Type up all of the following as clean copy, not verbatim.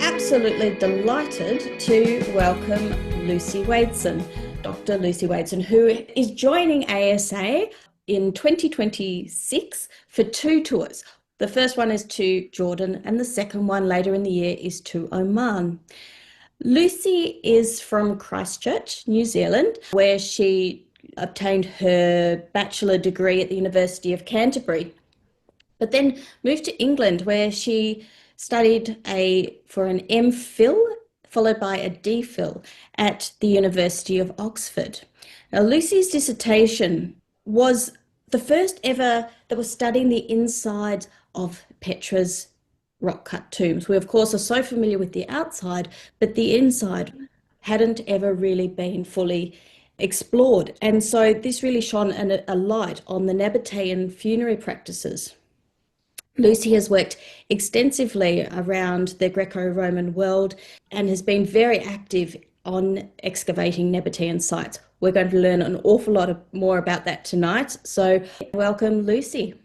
absolutely delighted to welcome Lucy Wadeson, Dr. Lucy Wadeson, who is joining ASA in 2026 for two tours. The first one is to Jordan and the second one later in the year is to Oman. Lucy is from Christchurch, New Zealand, where she obtained her bachelor degree at the University of Canterbury, but then moved to England where she studied for an MPhil followed by a DPhil at the University of Oxford. Now, Lucy's dissertation was the first ever that was studying the inside of Petra's rock-cut tombs. We, of course, are so familiar with the outside, but the inside hadn't ever really been fully explored. And so this really shone a light on the Nabataean funerary practices. Lucy has worked extensively around the Greco-Roman world and has been very active on excavating Nabataean sites. We're going to learn an awful lot more about that tonight. So welcome, Lucy.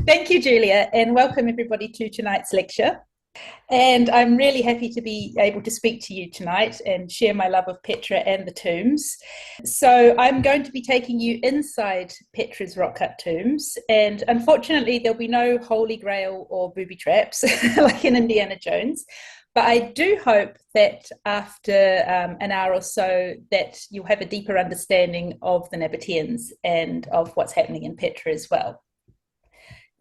Thank you, Julia, and welcome everybody to tonight's lecture. And I'm really happy to be able to speak to you tonight and share my love of Petra and the tombs. So I'm going to be taking you inside Petra's rock-cut tombs, and unfortunately there'll be no holy grail or booby traps like in Indiana Jones. But I do hope that after an hour or so that you'll have a deeper understanding of the Nabataeans and of what's happening in Petra as well.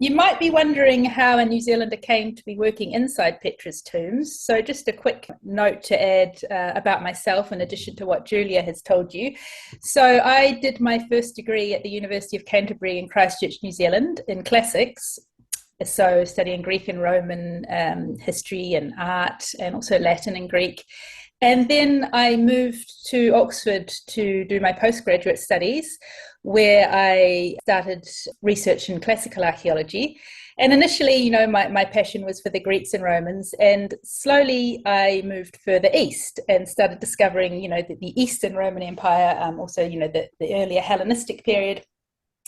You might be wondering how a New Zealander came to be working inside Petra's tombs. So just a quick note to add about myself in addition to what Julia has told you. So I did my first degree at the University of Canterbury in Christchurch, New Zealand in classics. So studying Greek and Roman history and art, and also Latin and Greek. And then I moved to Oxford to do my postgraduate studies, where I started research in classical archaeology. And initially, my passion was for the Greeks and Romans, and slowly I moved further east and started discovering, the Eastern Roman Empire, also, the earlier Hellenistic period.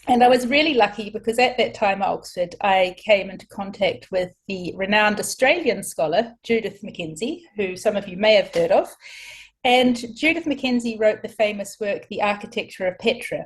And I was really lucky because at that time at Oxford, I came into contact with the renowned Australian scholar, Judith Mackenzie, who some of you may have heard of. And Judith Mackenzie wrote the famous work, The Architecture of Petra.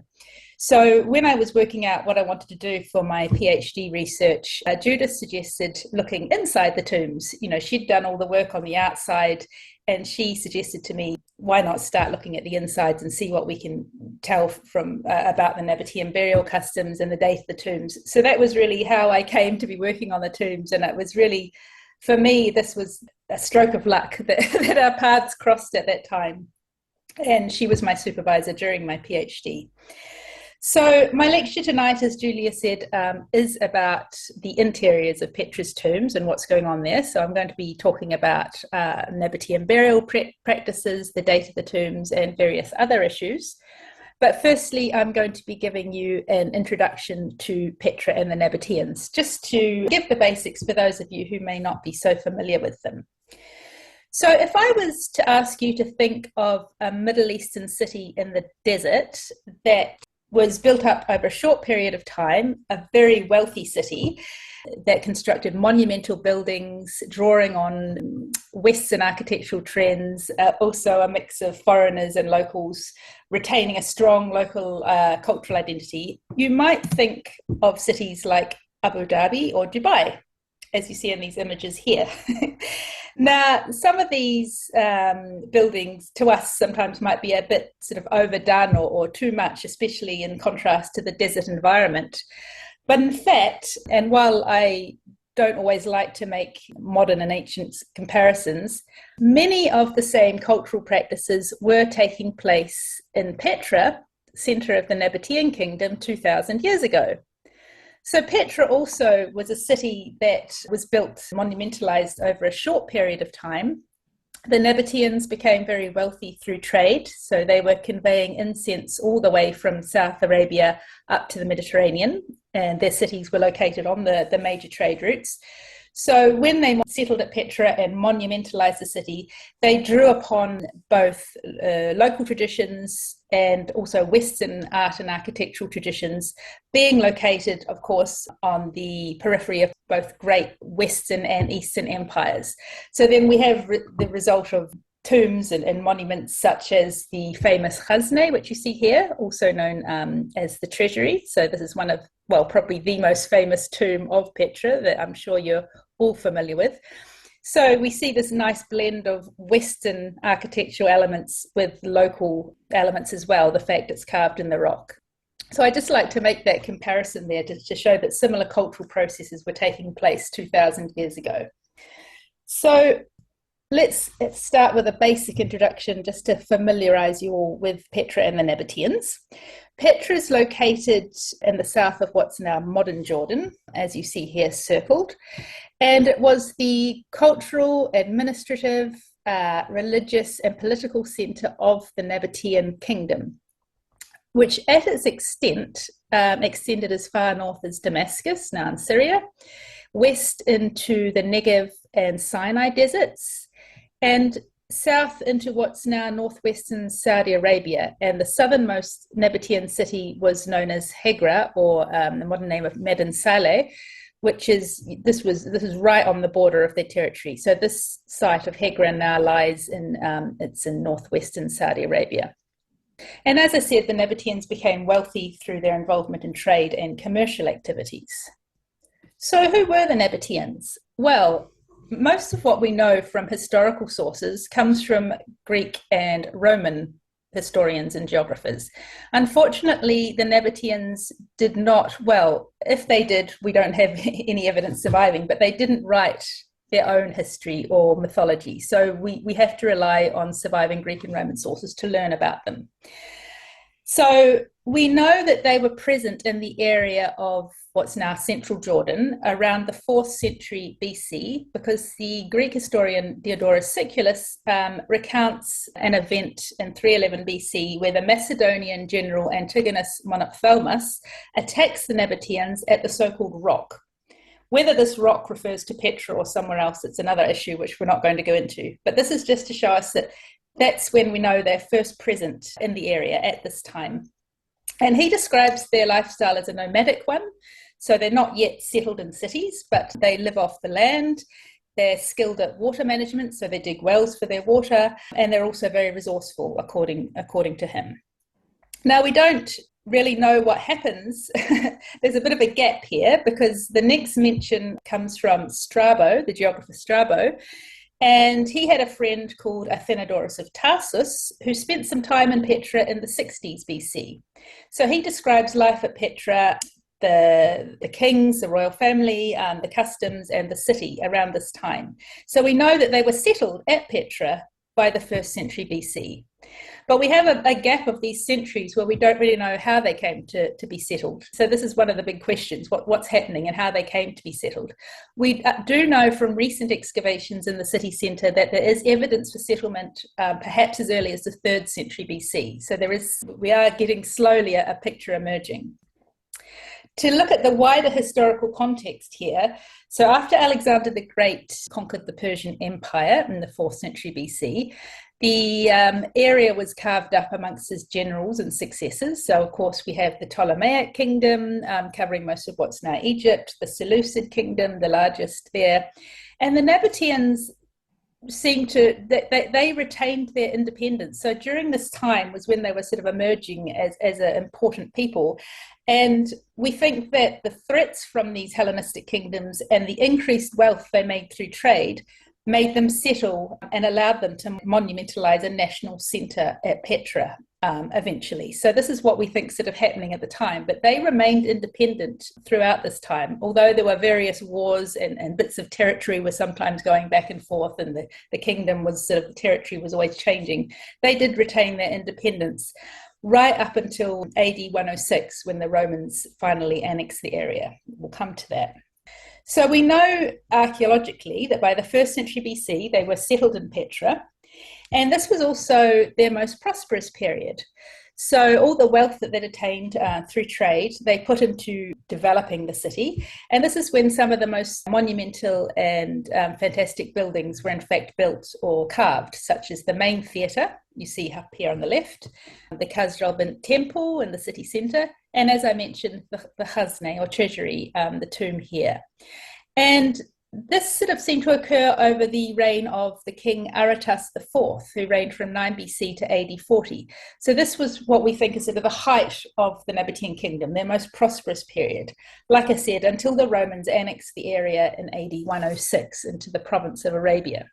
So when I was working out what I wanted to do for my PhD research, Judith suggested looking inside the tombs. She'd done all the work on the outside, and she suggested to me, why not start looking at the insides and see what we can tell from about the Nabataean burial customs and the date of the tombs. So that was really how I came to be working on the tombs. And it was really, for me, this was a stroke of luck that our paths crossed at that time. And she was my supervisor during my PhD. So my lecture tonight, as Julia said, is about the interiors of Petra's tombs and what's going on there. So I'm going to be talking about Nabataean burial practices, the date of the tombs, and various other issues. But firstly, I'm going to be giving you an introduction to Petra and the Nabataeans, just to give the basics for those of you who may not be so familiar with them. So if I was to ask you to think of a Middle Eastern city in the desert that was built up over a short period of time, a very wealthy city that constructed monumental buildings, drawing on Western architectural trends, also a mix of foreigners and locals, retaining a strong local cultural identity, you might think of cities like Abu Dhabi or Dubai, as you see in these images here. Now, some of these buildings to us sometimes might be a bit sort of overdone or too much, especially in contrast to the desert environment. But in fact, and while I don't always like to make modern and ancient comparisons, many of the same cultural practices were taking place in Petra, centre of the Nabataean kingdom, 2,000 years ago. So Petra also was a city that was built, monumentalized over a short period of time. The Nabataeans became very wealthy through trade, so they were conveying incense all the way from South Arabia up to the Mediterranean, and their cities were located on the major trade routes. So when they settled at Petra and monumentalized the city, they drew upon both local traditions and also Western art and architectural traditions, being located, of course, on the periphery of both great Western and Eastern empires. So then we have the result of tombs and monuments such as the famous Khazne, which you see here, also known as the Treasury. So this is one of, well, probably the most famous tomb of Petra that I'm sure you're all familiar with. So we see this nice blend of Western architectural elements with local elements as well, the fact it's carved in the rock. So I just like to make that comparison there to show that similar cultural processes were taking place 2,000 years ago. So let's start with a basic introduction just to familiarise you all with Petra and the Nabataeans. Petra is located in the south of what's now modern Jordan, as you see here circled, and it was the cultural, administrative, religious and political centre of the Nabataean kingdom, which at its extent extended as far north as Damascus, now in Syria, west into the Negev and Sinai deserts, and south into what's now northwestern Saudi Arabia. And the southernmost Nabataean city was known as Hegra, or the modern name of Medan Saleh, which is this is right on the border of their territory. So this site of Hegra now lies in it's in northwestern Saudi Arabia. And as I said, the Nabataeans became wealthy through their involvement in trade and commercial activities. So who were the Nabataeans? Well, most of what we know from historical sources comes from Greek and Roman historians and geographers. Unfortunately, the Nabataeans did not, well, if they did, we don't have any evidence surviving, but they didn't write their own history or mythology. So we have to rely on surviving Greek and Roman sources to learn about them. So we know that they were present in the area of what's now central Jordan around the 4th century BC, because the Greek historian Diodorus Siculus recounts an event in 311 BC where the Macedonian general Antigonus Monophthalmus attacks the Nabataeans at the so-called rock. Whether this rock refers to Petra or somewhere else, it's another issue which we're not going to go into. But this is just to show us that that's when we know they're first present in the area at this time. And he describes their lifestyle as a nomadic one. So they're not yet settled in cities, but they live off the land. They're skilled at water management, so they dig wells for their water, and they're also very resourceful, according to him. Now, we don't really know what happens. There's a bit of a gap here because the next mention comes from Strabo, the geographer Strabo, and he had a friend called Athenodorus of Tarsus who spent some time in Petra in the 60s BC. So he describes life at Petra, the kings, the royal family, the customs and the city around this time. So we know that they were settled at Petra by the 1st century BC. But we have a gap of these centuries where we don't really know how they came to be settled. So this is one of the big questions, what's happening and how they came to be settled. We do know from recent excavations in the city centre that there is evidence for settlement perhaps as early as the 3rd century BC. So we are getting slowly a picture emerging. To look at the wider historical context here, so after Alexander the Great conquered the Persian Empire in the 4th century BC, the area was carved up amongst his generals and successors. So, of course, we have the Ptolemaic kingdom covering most of what's now Egypt, the Seleucid kingdom, the largest there. And the Nabataeans they retained their independence. So during this time was when they were sort of emerging as an important people. And we think that the threats from these Hellenistic kingdoms and the increased wealth they made through trade made them settle and allowed them to monumentalize a national centre at Petra eventually. So this is what we think sort of happening at the time, but they remained independent throughout this time, although there were various wars and bits of territory were sometimes going back and forth, and the kingdom was sort of, the territory was always changing. They did retain their independence right up until AD 106 when the Romans finally annexed the area. We'll come to that. So we know archaeologically that by the 1st century BC, they were settled in Petra, and this was also their most prosperous period. So all the wealth that they'd attained through trade, they put into developing the city. And this is when some of the most monumental and fantastic buildings were in fact built or carved, such as the main theatre, you see up here on the left, the Khazralbin temple in the city centre, and as I mentioned, the Khazne or treasury, the tomb here. And this sort of seemed to occur over the reign of the king Aratas IV, who reigned from 9 BC to AD 40. So this was what we think is sort of the height of the Nabataean kingdom, their most prosperous period. Like I said, until the Romans annexed the area in AD 106 into the province of Arabia.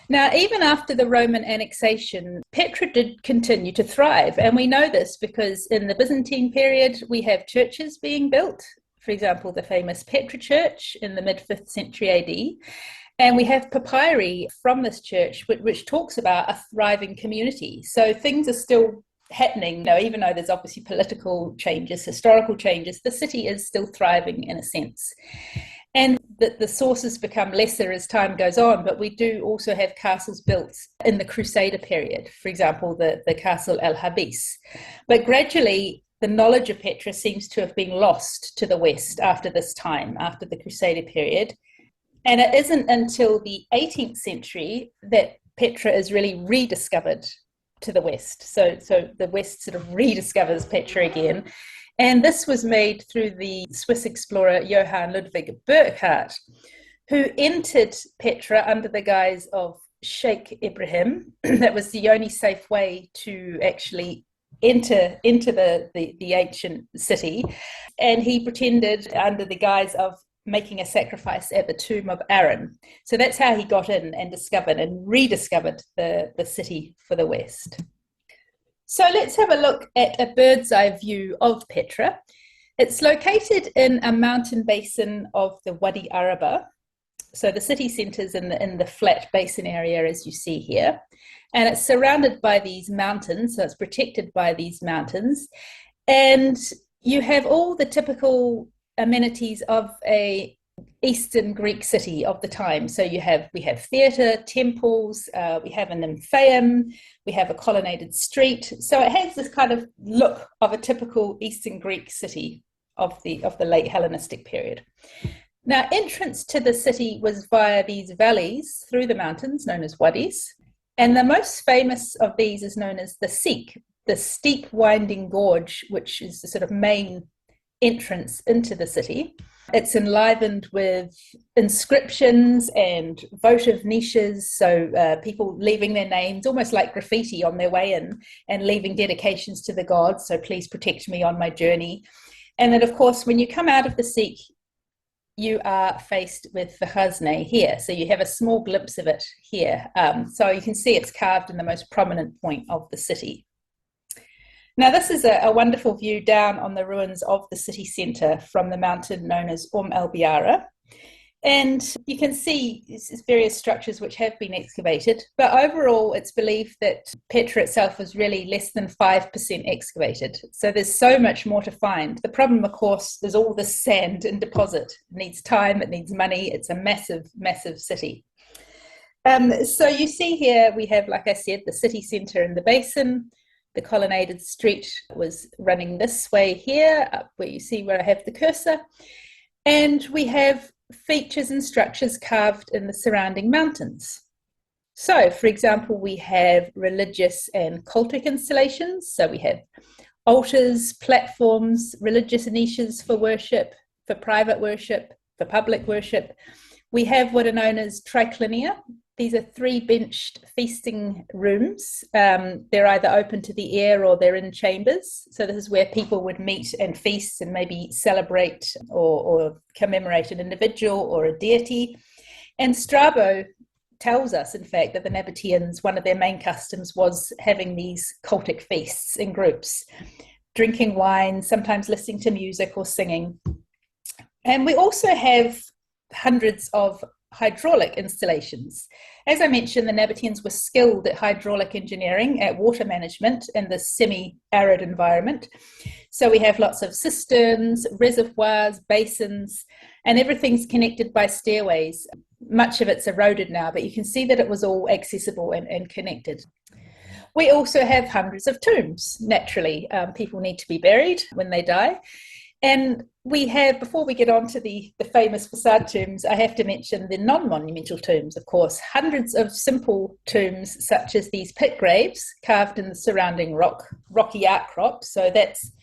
Now, even after the Roman annexation, Petra did continue to thrive. And we know this because in the Byzantine period, we have churches being built. For example, the famous Petra church in the mid-5th century AD. And we have papyri from this church, which talks about a thriving community. So things are still happening, even though there's obviously political changes, historical changes, the city is still thriving in a sense. And the sources become lesser as time goes on, but we do also have castles built in the Crusader period, for example, the castle El Habis. But gradually, the knowledge of Petra seems to have been lost to the West after this time, after the Crusader period. And it isn't until the 18th century that Petra is really rediscovered to the West. So the West sort of rediscovers Petra again. And this was made through the Swiss explorer Johann Ludwig Burckhardt, who entered Petra under the guise of Sheikh Ibrahim. That was the only safe way to actually enter the ancient city, and he pretended under the guise of making a sacrifice at the tomb of Aaron. So that's how he got in and discovered and rediscovered the city for the West. So let's have a look at a bird's eye view of Petra. It's located in a mountain basin of the Wadi Araba. So the city centres in the flat basin area, as you see here. And it's surrounded by these mountains, so it's protected by these mountains. And you have all the typical amenities of a Eastern Greek city of the time. So we have theatre, temples, we have a nymphaeum, we have a colonnaded street. So it has this kind of look of a typical Eastern Greek city of the late Hellenistic period. Now, entrance to the city was via these valleys through the mountains, known as wadis. And the most famous of these is known as the Seek, the steep winding gorge, which is the sort of main entrance into the city. It's enlivened with inscriptions and votive niches, so people leaving their names, almost like graffiti on their way in, and leaving dedications to the gods, so please protect me on my journey. And then, of course, when you come out of the Seek, you are faced with the Khazne here. So you have a small glimpse of it here. So you can see it's carved in the most prominent point of the city. Now, this is a wonderful view down on the ruins of the city centre from the mountain known as El Biara. And you can see various structures which have been excavated, but overall it's believed that Petra itself was really less than 5% excavated. So there's so much more to find. The problem, of course, is all this sand and deposit. It needs time, it needs money. It's a massive, massive city. So you see here we have, like I said, the city centre in the basin. The colonnaded street was running this way here, up where you see where I have the cursor. And we have features and structures carved in the surrounding mountains. So, for example, we have religious and cultic installations. So we have altars, platforms, religious niches for worship, for private worship, for public worship. We have what are known as triclinia. These are 3-benched feasting rooms. They're either open to the air or they're in chambers. So this is where people would meet and feast and maybe celebrate or commemorate an individual or a deity. And Strabo tells us, in fact, that the Nabataeans, one of their main customs was having these cultic feasts in groups, drinking wine, sometimes listening to music or singing. And we also have hundreds of hydraulic installations. As I mentioned, the Nabataeans were skilled at hydraulic engineering, at water management in this semi-arid environment. So we have lots of cisterns, reservoirs, basins, and everything's connected by stairways. Much of it's eroded now, but you can see that it was all accessible and connected. We also have hundreds of tombs, naturally. People need to be buried when they die. And we have, before we get on to the famous facade tombs, I have to mention the non-monumental tombs, of course. Hundreds of simple tombs, such as these pit graves carved in the surrounding rocky outcrop. So that's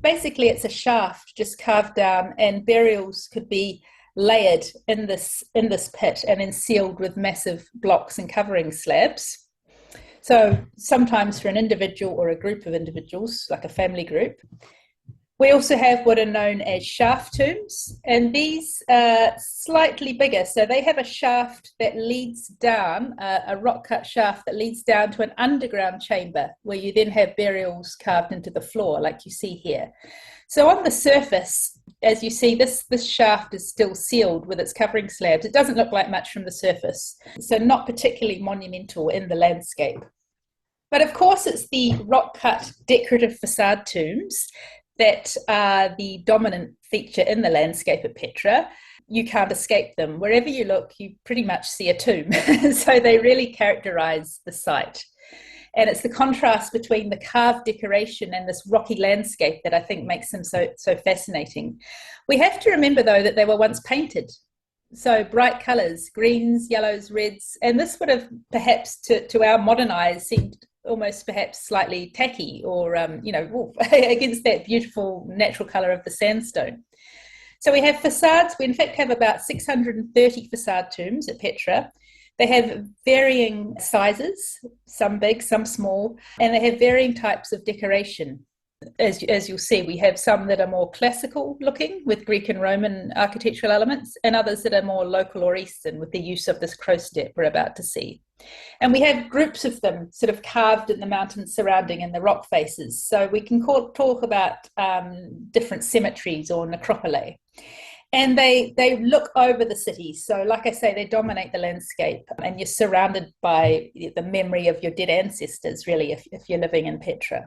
basically, it's a shaft just carved down, and burials could be layered in this pit and then sealed with massive blocks and covering slabs. So sometimes for an individual or a group of individuals, like a family group. We also have what are known as shaft tombs, and these are slightly bigger. So they have a shaft that leads down, a rock-cut shaft that leads down to an underground chamber where you then have burials carved into the floor, like you see here. So on the surface, as you see, this shaft is still sealed with its covering slabs. It doesn't look like much from the surface, so not particularly monumental in the landscape. But of course, it's the rock-cut decorative facade tombs that are the dominant feature in the landscape at Petra. You can't escape them. Wherever you look, you pretty much see a tomb. So they really characterize the site. And it's the contrast between the carved decoration and this rocky landscape that I think makes them so fascinating. We have to remember, though, that they were once painted. So bright colours, greens, yellows, reds, and this would have perhaps to our modern eyes seemed almost perhaps slightly tacky or, against that beautiful natural colour of the sandstone. So we have facades. We in fact have about 630 facade tombs at Petra. They have varying sizes, some big, some small, and they have varying types of decoration. As you'll see, we have some that are more classical looking with Greek and Roman architectural elements, and others that are more local or Eastern with the use of this crow step we're about to see. And we have groups of them sort of carved in the mountains surrounding in the rock faces. So we can talk about different cemeteries or necropolae. And they look over the city. So like I say, they dominate the landscape, and you're surrounded by the memory of your dead ancestors, really, if you're living in Petra.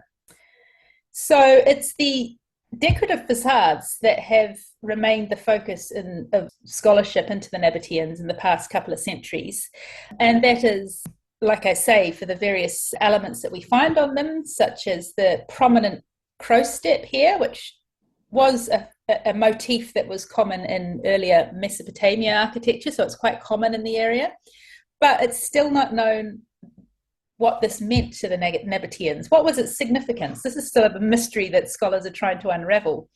So it's the decorative facades that have remained the focus of scholarship into the Nabataeans in the past couple of centuries. And that is, like I say, for the various elements that we find on them, such as the prominent crow step here, which was a motif that was common in earlier Mesopotamia architecture, so it's quite common in the area. But it's still not known what this meant to the Nabataeans. What was its significance? This is still a mystery that scholars are trying to unravel.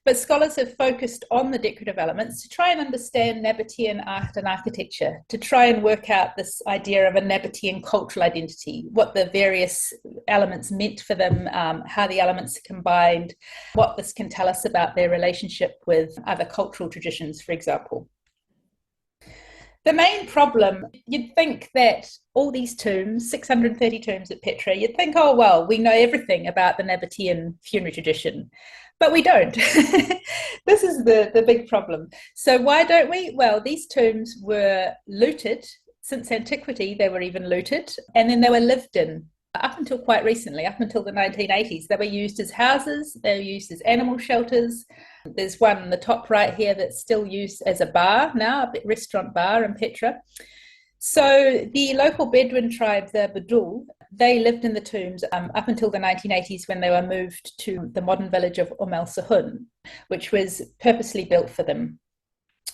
But scholars have focused on the decorative elements to try and understand Nabataean art and architecture, to try and work out this idea of a Nabataean cultural identity, what the various elements meant for them, how the elements are combined, what this can tell us about their relationship with other cultural traditions, for example. The main problem, you'd think that all these tombs, 630 tombs at Petra, you'd think, oh, well, we know everything about the Nabataean funerary tradition, but we don't. This is the big problem. So why don't we? Well, these tombs were looted. Since antiquity, they were even looted, and then they were lived in. Up until quite recently, up until the 1980s, they were used as houses, they were used as animal shelters. There's one in the top right here that's still used as a bar now, a restaurant bar in Petra. So the local Bedouin tribe, the Bedouin, they lived in the tombs up until the 1980s when they were moved to the modern village of Al Sahun, which was purposely built for them.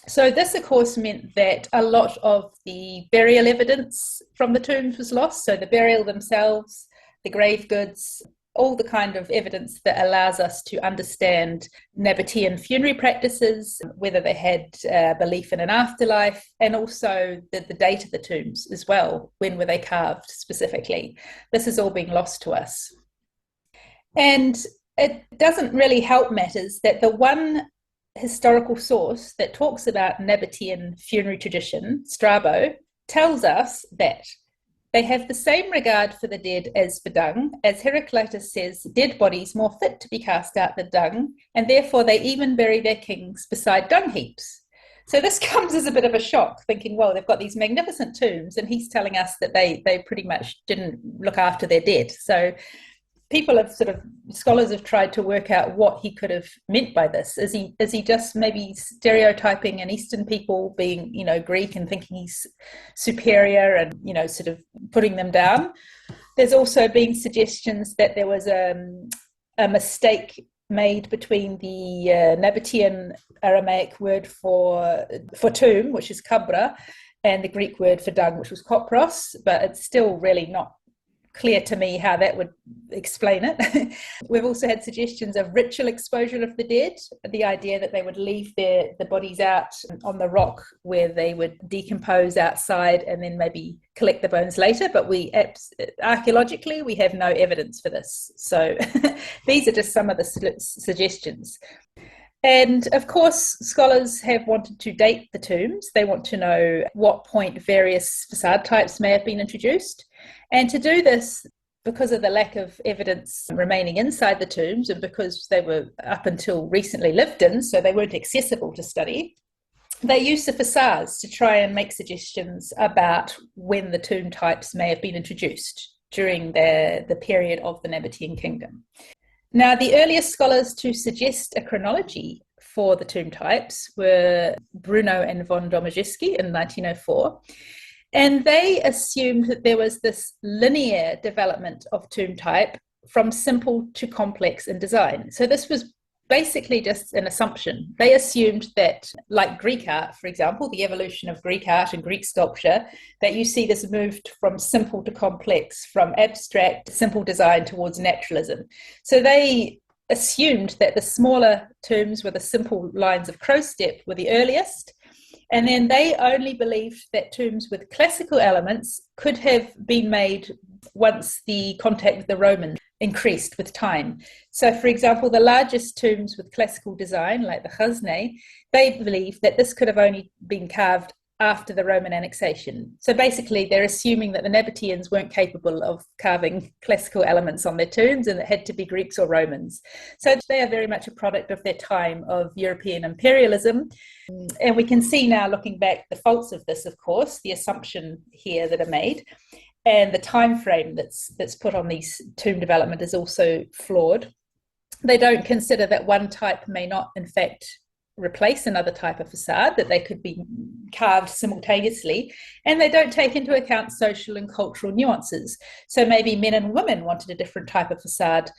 So this, of course, meant that a lot of the burial evidence from the tombs was lost. So the burial themselves, the grave goods, all the kind of evidence that allows us to understand Nabataean funerary practices, whether they had belief in an afterlife, and also the date of the tombs as well. When were they carved specifically? This is all being lost to us. And it doesn't really help matters that the one historical source that talks about Nabataean funerary tradition, Strabo, tells us that they have the same regard for the dead as for dung, as Heraclitus says, dead bodies more fit to be cast out than dung, and therefore they even bury their kings beside dung heaps. So this comes as a bit of a shock, thinking, well, they've got these magnificent tombs, and he's telling us that they pretty much didn't look after their dead. So scholars have tried to work out what he could have meant by this. Is he just maybe stereotyping an Eastern people, being, Greek, and thinking he's superior and, sort of putting them down? There's also been suggestions that there was a mistake made between the Nabataean Aramaic word for tomb, which is kabra, and the Greek word for dung, which was kopros, but it's still really not clear to me how that would explain it. We've also had suggestions of ritual exposure of the dead, the idea that they would leave the bodies out on the rock where they would decompose outside and then maybe collect the bones later, but archaeologically we have no evidence for this. So these are just some of the suggestions. And of course, scholars have wanted to date the tombs. They want to know what point various facade types may have been introduced. And to do this, because of the lack of evidence remaining inside the tombs and because they were up until recently lived in, so they weren't accessible to study, they used the façades to try and make suggestions about when the tomb types may have been introduced during the period of the Nabataean kingdom. Now, the earliest scholars to suggest a chronology for the tomb types were Bruno and von Domažewski in 1904. And they assumed that there was this linear development of tomb type from simple to complex in design. So this was basically just an assumption. They assumed that, like Greek art, for example, the evolution of Greek art and Greek sculpture, that you see this moved from simple to complex, from abstract, simple design towards naturalism. So they assumed that the smaller tombs with the simple lines of crow step were the earliest. And then they only believed that tombs with classical elements could have been made once the contact with the Romans increased with time. So, for example, the largest tombs with classical design, like the Chasne, they believe that this could have only been carved after the Roman annexation. So basically, they're assuming that the Nabataeans weren't capable of carving classical elements on their tombs and it had to be Greeks or Romans. So they are very much a product of their time of European imperialism. And we can see now, looking back, the faults of this, of course, the assumption here that are made, and the time frame that's put on these tomb development is also flawed. They don't consider that one type may not, in fact, replace another type of facade, that they could be carved simultaneously, and they don't take into account social and cultural nuances. So maybe men and women wanted a different type of facade.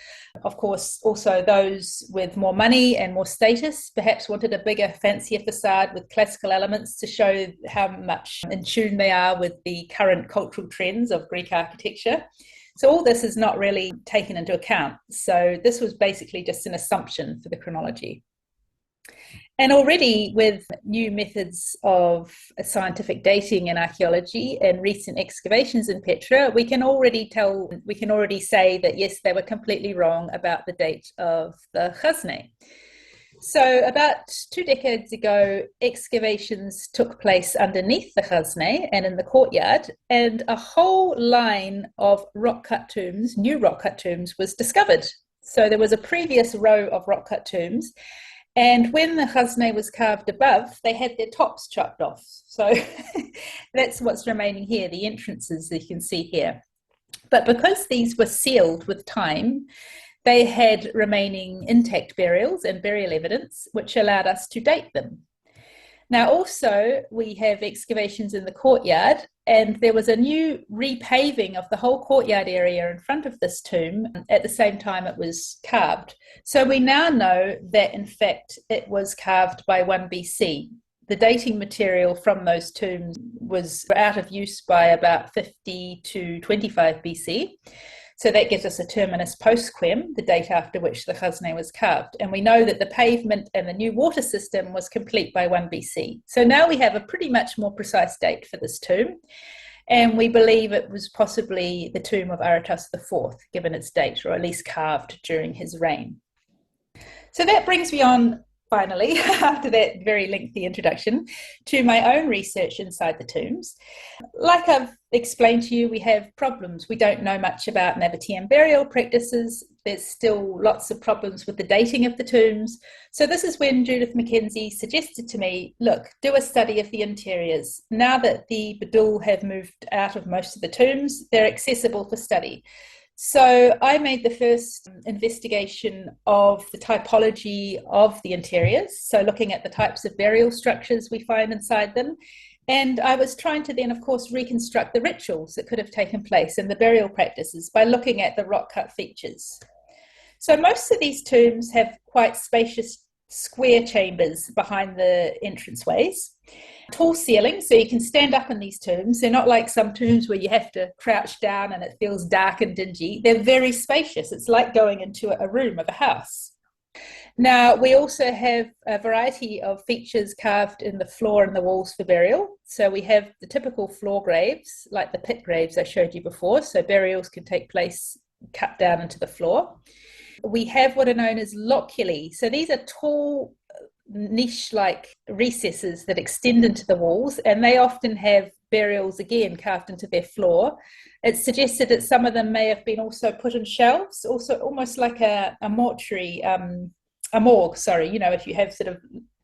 Of course, also those with more money and more status perhaps wanted a bigger, fancier facade with classical elements to show how much in tune they are with the current cultural trends of Greek architecture. So all this is not really taken into account. So this was basically just an assumption for the chronology. And already with new methods of scientific dating in archaeology and recent excavations in Petra, we can already say that yes, they were completely wrong about the date of the Chasne. So about 2 decades ago, excavations took place underneath the Chasne and in the courtyard, and a whole line of rock-cut tombs, new rock-cut tombs, was discovered. So there was a previous row of rock-cut tombs, and when the Chasne was carved above, they had their tops chopped off. So that's what's remaining here, the entrances that you can see here. But because these were sealed with time, they had remaining intact burials and burial evidence, which allowed us to date them. Now, also, we have excavations in the courtyard, and there was a new repaving of the whole courtyard area in front of this tomb at the same time it was carved. So we now know that, in fact, it was carved by 1 BC. The dating material from those tombs was out of use by about 50 to 25 BC. So that gives us a terminus postquem, the date after which the Chasne was carved. And we know that the pavement and the new water system was complete by 1 BC. So now we have a pretty much more precise date for this tomb. And we believe it was possibly the tomb of Aretas IV, given its date, or at least carved during his reign. So that brings me on, finally, after that very lengthy introduction, to my own research inside the tombs. Like I've explained to you, we have problems. We don't know much about Nabataean burial practices. There's still lots of problems with the dating of the tombs. So this is when Judith Mackenzie suggested to me, look, do a study of the interiors. Now that the Badul have moved out of most of the tombs, they're accessible for study. So I made the first investigation of the typology of the interiors, so looking at the types of burial structures we find inside them, And I was trying to then, of course, reconstruct the rituals that could have taken place and the burial practices by looking at the rock cut features. So most of these tombs have quite spacious square chambers behind the entranceways. Tall ceilings, so you can stand up in these tombs. They're not like some tombs where you have to crouch down and it feels dark and dingy. They're very spacious. It's like going into a room of a house. Now, we also have a variety of features carved in the floor and the walls for burial. So we have the typical floor graves, like the pit graves I showed you before. So burials can take place cut down into the floor. We have what are known as loculi. So these are tall, niche-like recesses that extend into the walls, and they often have burials again carved into their floor. It's suggested that some of them may have been also put in shelves, also almost like a mortuary, a morgue, sorry, you know, if you have sort of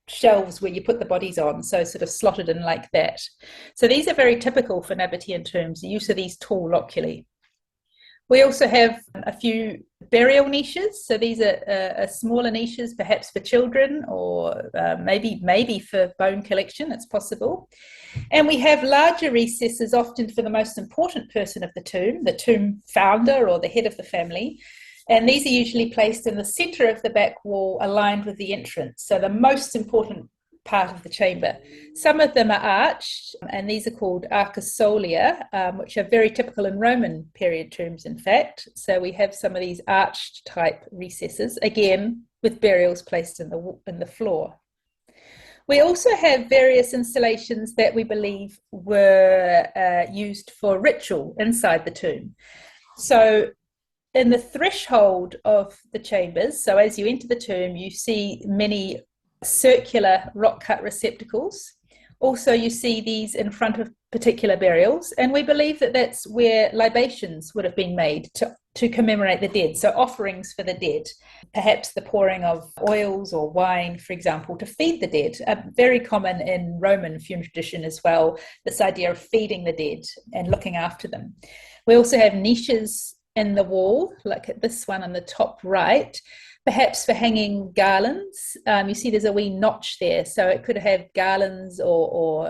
shelves where you put the bodies on, so sort of slotted in like that. So these are very typical for Nabataean tombs, the use of these tall loculi. We also have a few burial niches. So these are smaller niches, perhaps for children or maybe for bone collection, it's possible. And we have larger recesses, often for the most important person of the tomb founder or the head of the family. And these are usually placed in the centre of the back wall, aligned with the entrance. So the most important part of the chamber. Some of them are arched, and these are called arcosolia, which are very typical in Roman period tombs, in fact. So we have some of these arched type recesses, again, with burials placed in the floor. We also have various installations that we believe were used for ritual inside the tomb. So in the threshold of the chambers, so as you enter the tomb, you see many circular rock-cut receptacles. Also, you see these in front of particular burials, and we believe that that's where libations would have been made to commemorate the dead, so offerings for the dead, perhaps the pouring of oils or wine, for example, to feed the dead. Very common in Roman funeral tradition as well, this idea of feeding the dead and looking after them. We also have niches in the wall, like at this one on the top right, perhaps for hanging garlands. You see there's a wee notch there, so it could have garlands or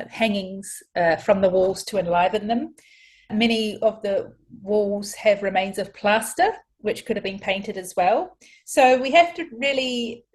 hangings from the walls to enliven them. Many of the walls have remains of plaster, which could have been painted as well. So we have to really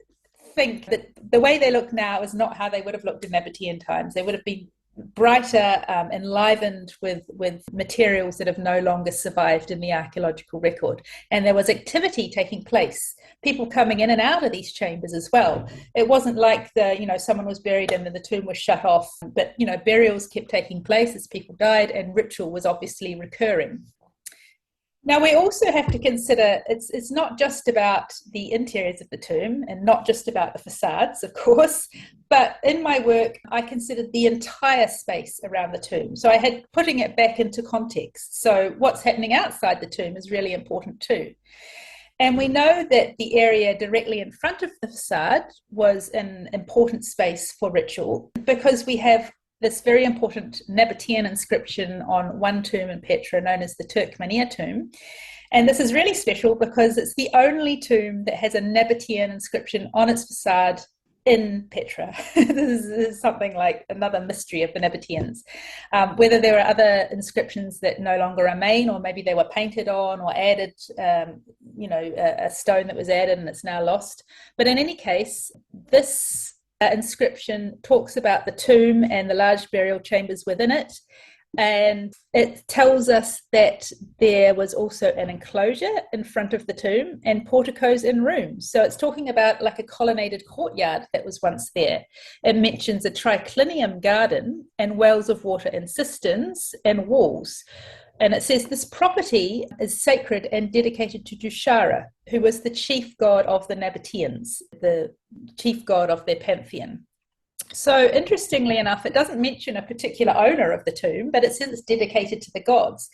think that the way they look now is not how they would have looked in Nabataean times. They would have been brighter, enlivened with materials that have no longer survived in the archaeological record. And there was activity taking place, people coming in and out of these chambers as well. It wasn't like someone was buried and then the tomb was shut off, but burials kept taking place as people died, and ritual was obviously recurring. Now, we also have to consider it's not just about the interiors of the tomb and not just about the facades, of course, but in my work, I considered the entire space around the tomb. So I had putting it back into context. So what's happening outside the tomb is really important too. And we know that the area directly in front of the facade was an important space for ritual because we have this very important Nabataean inscription on one tomb in Petra known as the Turkmenia tomb. And this is really special because it's the only tomb that has a Nabataean inscription on its facade in Petra. This is something like another mystery of the Nabataeans. Whether there are other inscriptions that no longer remain, or maybe they were painted on or added, a stone that was added and it's now lost. But in any case, this inscription talks about the tomb and the large burial chambers within it, and it tells us that there was also an enclosure in front of the tomb and porticos in rooms. So it's talking about like a colonnaded courtyard that was once there. It mentions a triclinium garden and wells of water and cisterns and walls. And it says this property is sacred and dedicated to Dushara, who was the chief god of the Nabataeans, the chief god of their pantheon. So interestingly enough, it doesn't mention a particular owner of the tomb, but it says it's dedicated to the gods.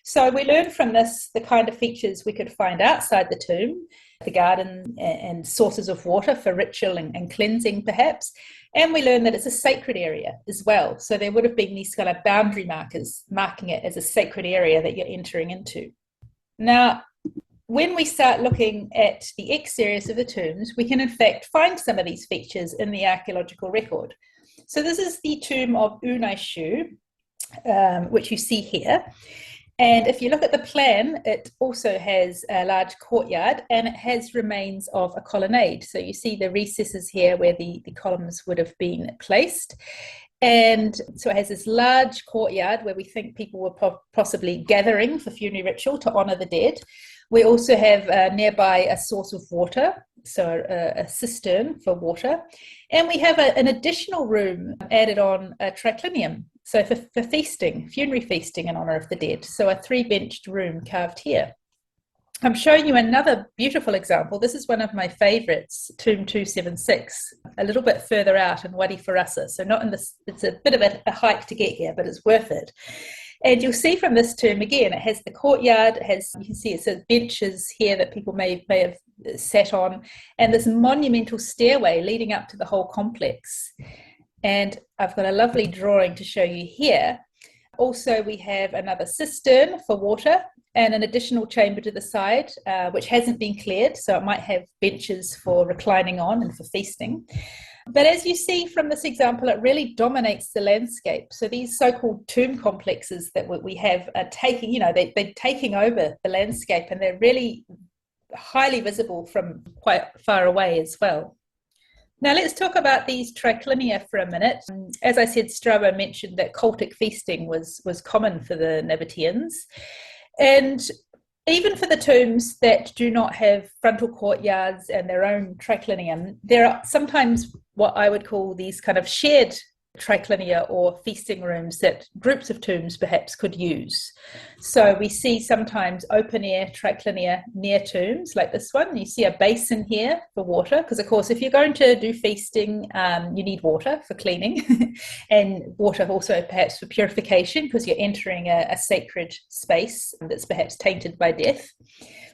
So we learn from this the kind of features we could find outside the tomb, the garden and sources of water for ritual and cleansing perhaps. And we learn that it's a sacred area as well. So there would have been these kind of boundary markers marking it as a sacred area that you're entering into. Now, when we start looking at the exteriors of the tombs, we can in fact find some of these features in the archaeological record. So this is the tomb of Unaishu, which you see here. And if you look at the plan, it also has a large courtyard and it has remains of a colonnade. So you see the recesses here where the columns would have been placed. And so it has this large courtyard where we think people were possibly gathering for funerary ritual to honour the dead. We also have nearby a source of water, so a cistern for water. And we have an additional room added on, a triclinium, so for feasting, funerary feasting in honour of the dead. So a 3-benched room carved here. I'm showing you another beautiful example. This is one of my favourites, Tomb 276, a little bit further out in Wadi Farasa. So not in this, it's a bit of a hike to get here, but it's worth it. And you'll see from this tomb, again, it has the courtyard, it has, you can see it says benches here that people may have sat on, and this monumental stairway leading up to the whole complex. And I've got a lovely drawing to show you here. Also, we have another cistern for water and an additional chamber to the side, which hasn't been cleared, so it might have benches for reclining on and for feasting. But as you see from this example, it really dominates the landscape. So these so-called tomb complexes that we have are taking, they're taking over the landscape, and they're really highly visible from quite far away as well. Now let's talk about these triclinia for a minute. As I said, Strabo mentioned that cultic feasting was common for the Nabataeans. And even for the tombs that do not have frontal courtyards and their own triclinium, there are sometimes what I would call these kind of shared triclinia or feasting rooms that groups of tombs perhaps could use. So we see sometimes open air triclinia near tombs like this one. You see a basin here for water, because of course if you're going to do feasting, you need water for cleaning and water also perhaps for purification, because you're entering a sacred space that's perhaps tainted by death.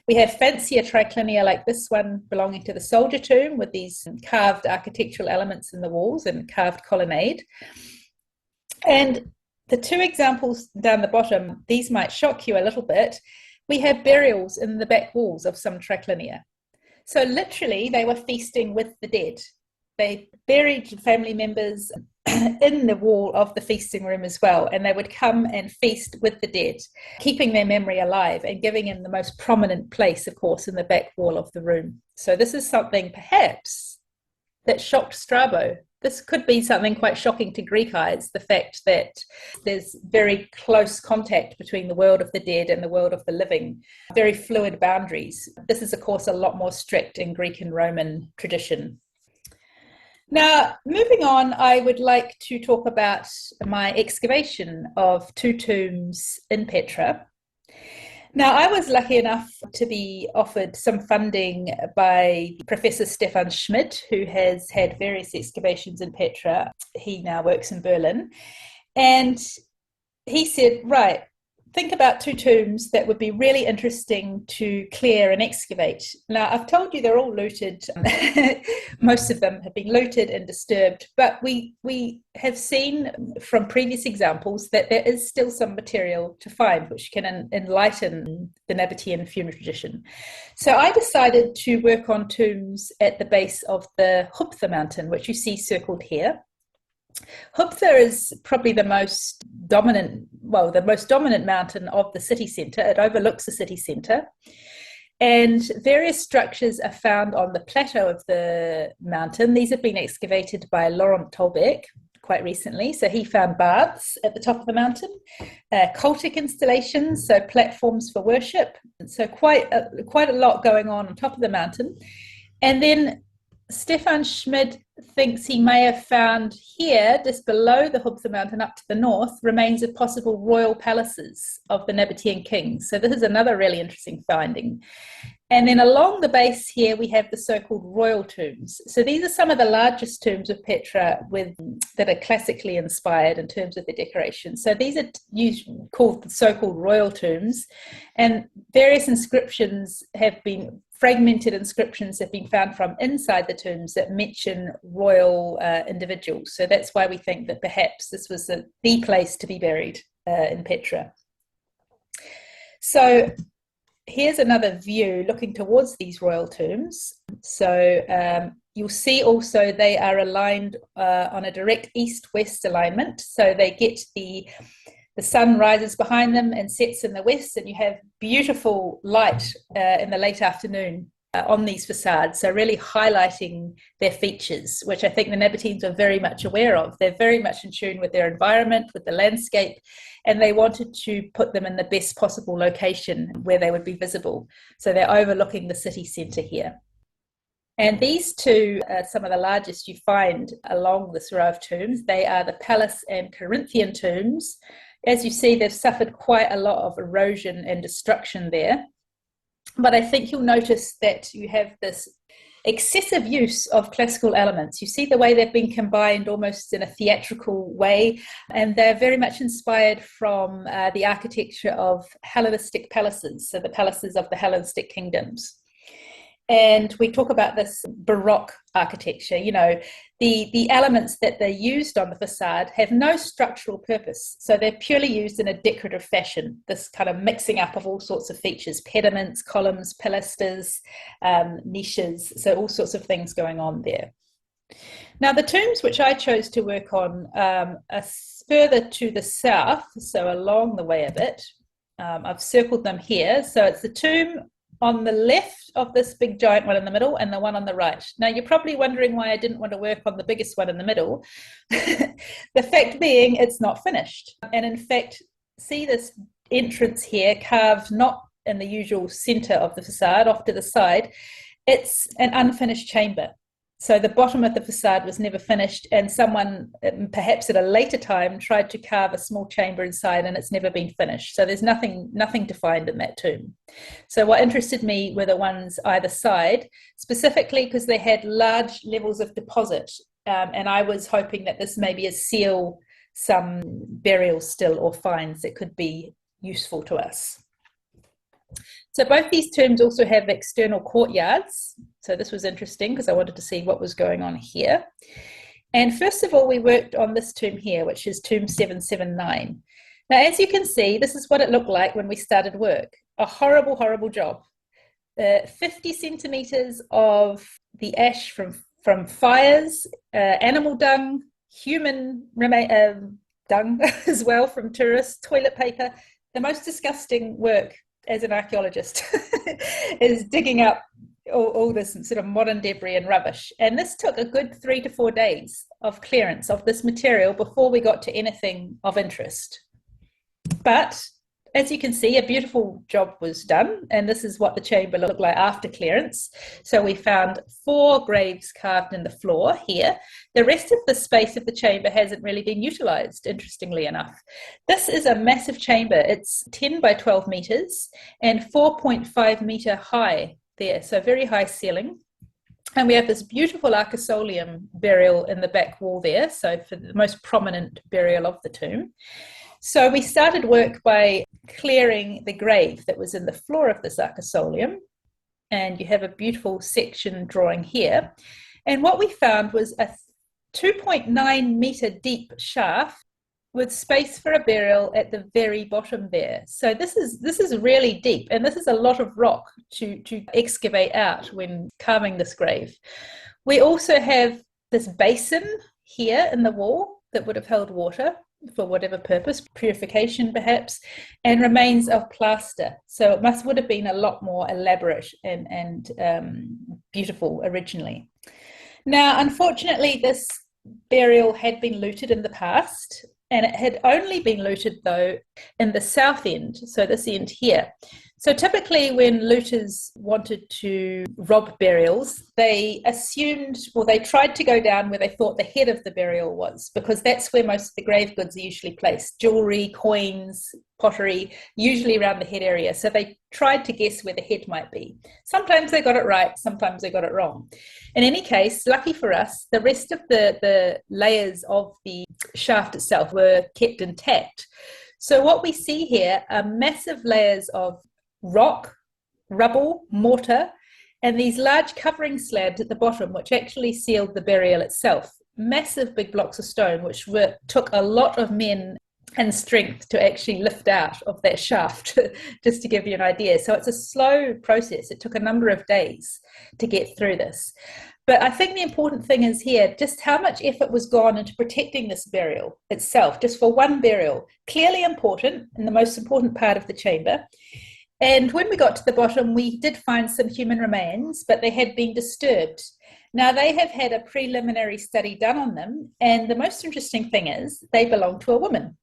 We have fancier triclinia like this one belonging to the soldier tomb with these carved architectural elements in the walls and carved colonnade. And the two examples down the bottom, these might shock you a little bit. We have burials in the back walls of some triclinia. So literally they were feasting with the dead. They buried family members in the wall of the feasting room as well, and they would come and feast with the dead, keeping their memory alive and giving them the most prominent place, of course, in the back wall of the room. So this is something perhaps that shocked Strabo. This could be something quite shocking to Greek eyes, the fact that there's very close contact between the world of the dead and the world of the living, very fluid boundaries. This is, of course, a lot more strict in Greek and Roman tradition. Now, moving on, I would like to talk about my excavation of 2 tombs in Petra. Now, I was lucky enough to be offered some funding by Professor Stefan Schmidt, who has had various excavations in Petra. He now works in Berlin. And he said, right, think about 2 tombs that would be really interesting to clear and excavate. Now, I've told you they're all looted. Most of them have been looted and disturbed, but we have seen from previous examples that there is still some material to find which can enlighten the Nabataean funeral tradition. So I decided to work on tombs at the base of the Huptha mountain, which you see circled here. Huptha is probably the most dominant mountain of the city centre. It overlooks the city centre. And various structures are found on the plateau of the mountain. These have been excavated by Laurent Tolbeck quite recently. So he found baths at the top of the mountain, cultic installations, so platforms for worship. So quite a lot going on top of the mountain. And then Stefan Schmidt thinks he may have found here, just below the Huptha mountain up to the north, remains of possible royal palaces of the Nabataean kings. So this is another really interesting finding. And then along the base here, we have the so-called royal tombs. So these are some of the largest tombs of Petra that are classically inspired in terms of the decoration. So these are called the so-called royal tombs, and various inscriptions fragmented inscriptions have been found from inside the tombs that mention royal individuals. So that's why we think that perhaps this was the place to be buried in Petra. So here's another view looking towards these royal tombs. So You'll see also they are aligned on a direct east-west alignment. So they get the sun rises behind them and sets in the west, and you have beautiful light in the late afternoon on these facades. So really highlighting their features, which I think the Nabataeans are very much aware of. They're very much in tune with their environment, with the landscape, and they wanted to put them in the best possible location where they would be visible. So they're overlooking the city centre here. And these two are some of the largest you find along this row of tombs. They are the Palace and Corinthian tombs. As you see, they've suffered quite a lot of erosion and destruction there. But I think you'll notice that you have this excessive use of classical elements. You see the way they've been combined almost in a theatrical way, and they're very much inspired from the architecture of Hellenistic palaces, so the palaces of the Hellenistic kingdoms. And we talk about this Baroque architecture. You know, the elements that they're used on the facade have no structural purpose. So they're purely used in a decorative fashion, this kind of mixing up of all sorts of features, pediments, columns, pilasters, niches, so all sorts of things going on there. Now, the tombs which I chose to work on are further to the south, so along the way a bit. I've circled them here. So it's the tomb on the left of this big giant one in the middle and the one on the right. Now, you're probably wondering why I didn't want to work on the biggest one in the middle. The fact being, it's not finished. And in fact, see this entrance here carved not in the usual center of the facade, off to the side. It's an unfinished chamber. So the bottom of the facade was never finished, and someone, perhaps at a later time, tried to carve a small chamber inside, and it's never been finished. So there's nothing to find in that tomb. So what interested me were the ones either side, specifically because they had large levels of deposit, and I was hoping that this maybe is seal some burials still or finds that could be useful to us. So both these tombs also have external courtyards. So this was interesting because I wanted to see what was going on here. And first of all, we worked on this tomb here, which is tomb 779. Now, as you can see, this is what it looked like when we started work. A horrible, horrible job. 50 centimeters of the ash from fires, animal dung, human dung as well from tourists, toilet paper. The most disgusting work as an archaeologist is digging up all this sort of modern debris and rubbish. And this took a good 3 to 4 days of clearance of this material before we got to anything of interest. But as you can see, a beautiful job was done, and this is what the chamber looked like after clearance. So we found 4 graves carved in the floor here. The rest of the space of the chamber hasn't really been utilised, interestingly enough. This is a massive chamber. It's 10 by 12 metres and 4.5 metre high there, so very high ceiling. And we have this beautiful arcosolium burial in the back wall there, so for the most prominent burial of the tomb. So we started work by clearing the grave that was in the floor of this arcosolium, and you have a beautiful section drawing here. And what we found was a 2.9 metre deep shaft with space for a burial at the very bottom there. So this is really deep, and this is a lot of rock to excavate out when carving this grave. We also have this basin here in the wall that would have held water for whatever purpose, purification perhaps, and remains of plaster. So it would have been a lot more elaborate and beautiful originally. Now, unfortunately, this burial had been looted in the past, and it had only been looted, though, in the south end, so this end here. So typically when looters wanted to rob burials, they assumed, well, they tried to go down where they thought the head of the burial was, because that's where most of the grave goods are usually placed. Jewellery, coins, pottery, usually around the head area. So they tried to guess where the head might be. Sometimes they got it right, sometimes they got it wrong. In any case, lucky for us, the rest of the layers of the shaft itself were kept intact. So what we see here are massive layers of rock, rubble, mortar, and these large covering slabs at the bottom, which actually sealed the burial itself. Massive big blocks of stone, which took a lot of men and strength to actually lift out of that shaft, just to give you an idea. So it's a slow process. It took a number of days to get through this. But I think the important thing is here just how much effort was gone into protecting this burial itself, just for one burial. Clearly important and the most important part of the chamber. And when we got to the bottom, we did find some human remains, but they had been disturbed. Now, they have had a preliminary study done on them, and the most interesting thing is they belong to a woman.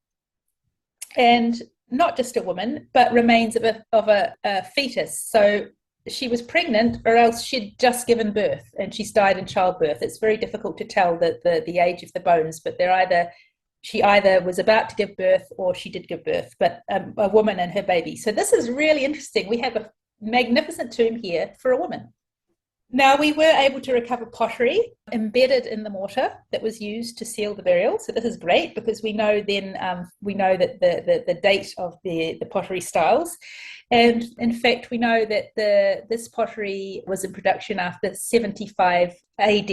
And not just a woman, but remains of a fetus. So she was pregnant, or else she'd just given birth, and she's died in childbirth. It's very difficult to tell the age of the bones, but she either was about to give birth or she did give birth, but a woman and her baby. So this is really interesting. We have a magnificent tomb here for a woman. Now, we were able to recover pottery embedded in the mortar that was used to seal the burial. So this is great because we know then that the date of the pottery styles. And in fact, we know that this pottery was in production after 75 AD.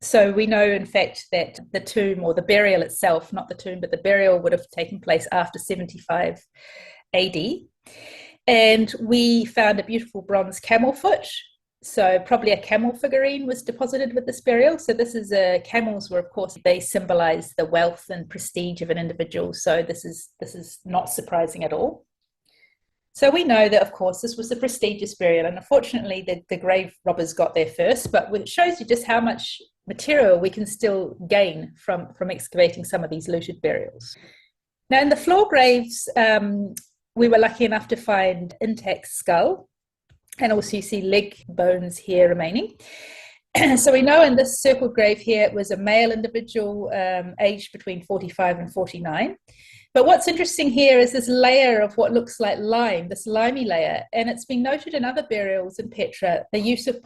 So we know, in fact, that the tomb, or the burial itself, not the tomb, but the burial would have taken place after 75 AD. And we found a beautiful bronze camel foot. So probably a camel figurine was deposited with this burial. So this is camels were, of course, they symbolize the wealth and prestige of an individual. So this is not surprising at all. So we know that, of course, this was a prestigious burial, and unfortunately the grave robbers got there first, but it shows you just how much material we can still gain from excavating some of these looted burials. Now, in the floor graves, we were lucky enough to find intact skull, and also you see leg bones here remaining. So we know in this circled grave here, it was a male individual aged between 45 and 49. But what's interesting here is this layer of what looks like lime, this limey layer, and it's been noted in other burials in Petra, the use of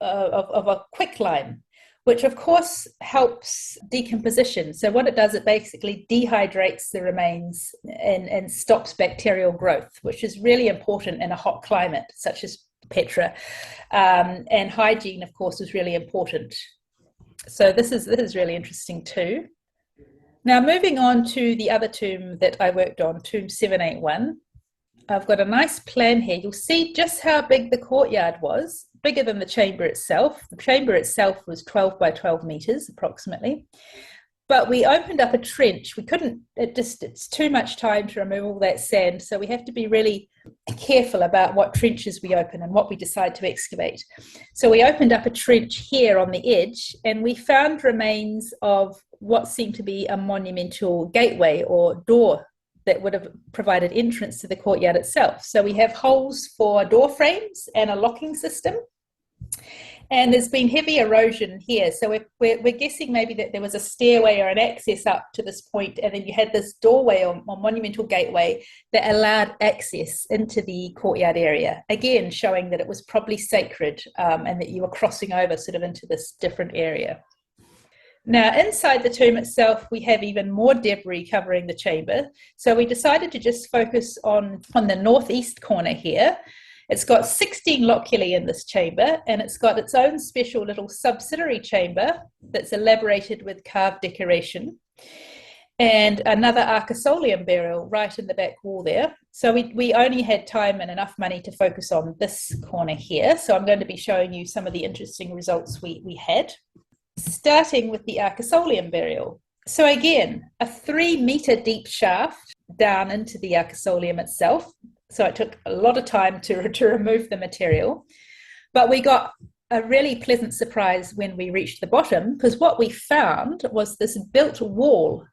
a quicklime, which of course helps decomposition. So what it does, it basically dehydrates the remains and stops bacterial growth, which is really important in a hot climate such as Petra. And hygiene, of course, is really important. So this is really interesting too. Now, moving on to the other tomb that I worked on, tomb 781, I've got a nice plan here. You'll see just how big the courtyard was, bigger than the chamber itself. The chamber itself was 12 by 12 meters approximately. But we opened up a trench. We couldn't, it's too much time to remove all that sand. So we have to be really careful about what trenches we open and what we decide to excavate. So we opened up a trench here on the edge, and we found remains of what seemed to be a monumental gateway or door that would have provided entrance to the courtyard itself. So we have holes for door frames and a locking system. And there's been heavy erosion here. So we're guessing maybe that there was a stairway or an access up to this point, and then you had this doorway or monumental gateway that allowed access into the courtyard area. Again, showing that it was probably sacred and that you were crossing over sort of into this different area. Now, inside the tomb itself, we have even more debris covering the chamber. So we decided to just focus on the northeast corner here. It's got 16 loculi in this chamber, and it's got its own special little subsidiary chamber that's elaborated with carved decoration, and another arcosolium burial right in the back wall there. So we only had time and enough money to focus on this corner here. So I'm going to be showing you some of the interesting results we had. Starting with the arcosolium burial. So again, a 3-meter deep shaft down into the arcosolium itself. So it took a lot of time to remove the material. But we got a really pleasant surprise when we reached the bottom, because what we found was this built wall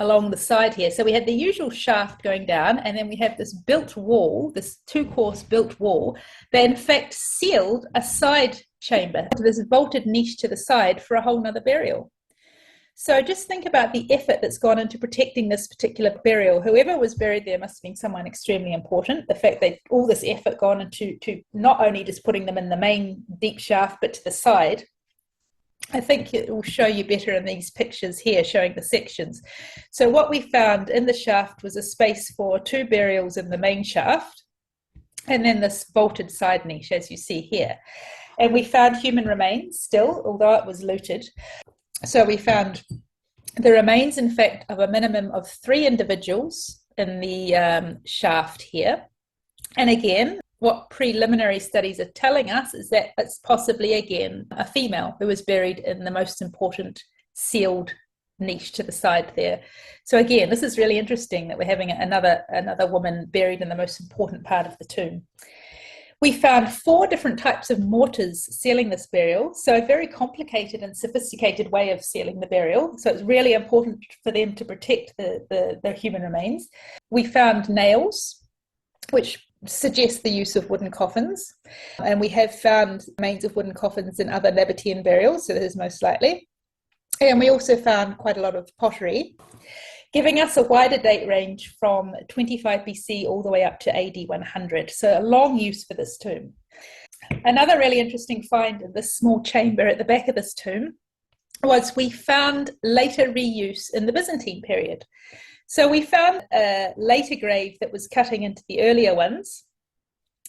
along the side here. So we had the usual shaft going down, and then we have this built wall, this 2-course built wall, that in fact sealed a side chamber. There's a vaulted niche to the side for a whole nother burial. So just think about the effort that's gone into protecting this particular burial. Whoever was buried there must have been someone extremely important. The fact that all this effort gone into not only just putting them in the main deep shaft, but to the side. I think it will show you better in these pictures here showing the sections. So what we found in the shaft was a space for 2 burials in the main shaft, and then this vaulted side niche, as you see here. And we found human remains still, although it was looted. So we found the remains, in fact, of a minimum of 3 individuals in the shaft here. And again, what preliminary studies are telling us is that it's possibly, again, a female who was buried in the most important sealed niche to the side there. So again, this is really interesting that we're having another woman buried in the most important part of the tomb. We found 4 different types of mortars sealing this burial, so a very complicated and sophisticated way of sealing the burial. So it's really important for them to protect the human remains. We found nails, which suggests the use of wooden coffins, and we have found remains of wooden coffins in other Nabataean burials, so that is most likely. And we also found quite a lot of pottery, giving us a wider date range from 25 BC all the way up to AD 100. So a long use for this tomb. Another really interesting find in this small chamber at the back of this tomb was we found later reuse in the Byzantine period. So we found a later grave that was cutting into the earlier ones.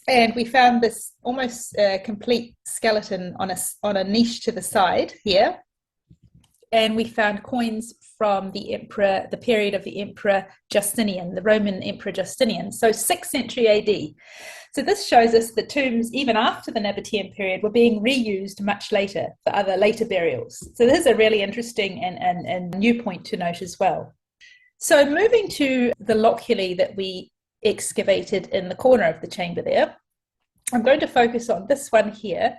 And we found this almost complete skeleton on a niche to the side here. And we found coins from the emperor, the period of the Emperor Justinian, the Roman Emperor Justinian, so 6th century AD. So this shows us that tombs, even after the Nabataean period, were being reused much later for other later burials. So this is a really interesting and new point to note as well. So moving to the loculi that we excavated in the corner of the chamber there, I'm going to focus on this one here.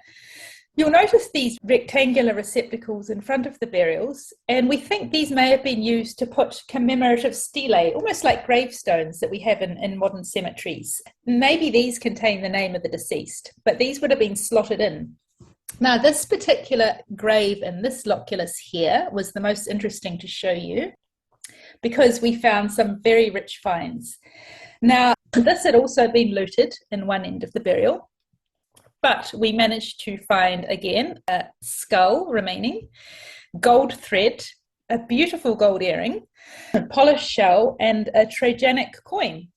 You'll notice these rectangular receptacles in front of the burials, and we think these may have been used to put commemorative stelae, almost like gravestones that we have in modern cemeteries. Maybe these contain the name of the deceased, but these would have been slotted in. Now, this particular grave in this loculus here was the most interesting to show you because we found some very rich finds. Now, this had also been looted in one end of the burial, but we managed to find, again, a skull remaining, gold thread, a beautiful gold earring, a polished shell, and a Trajanic coin.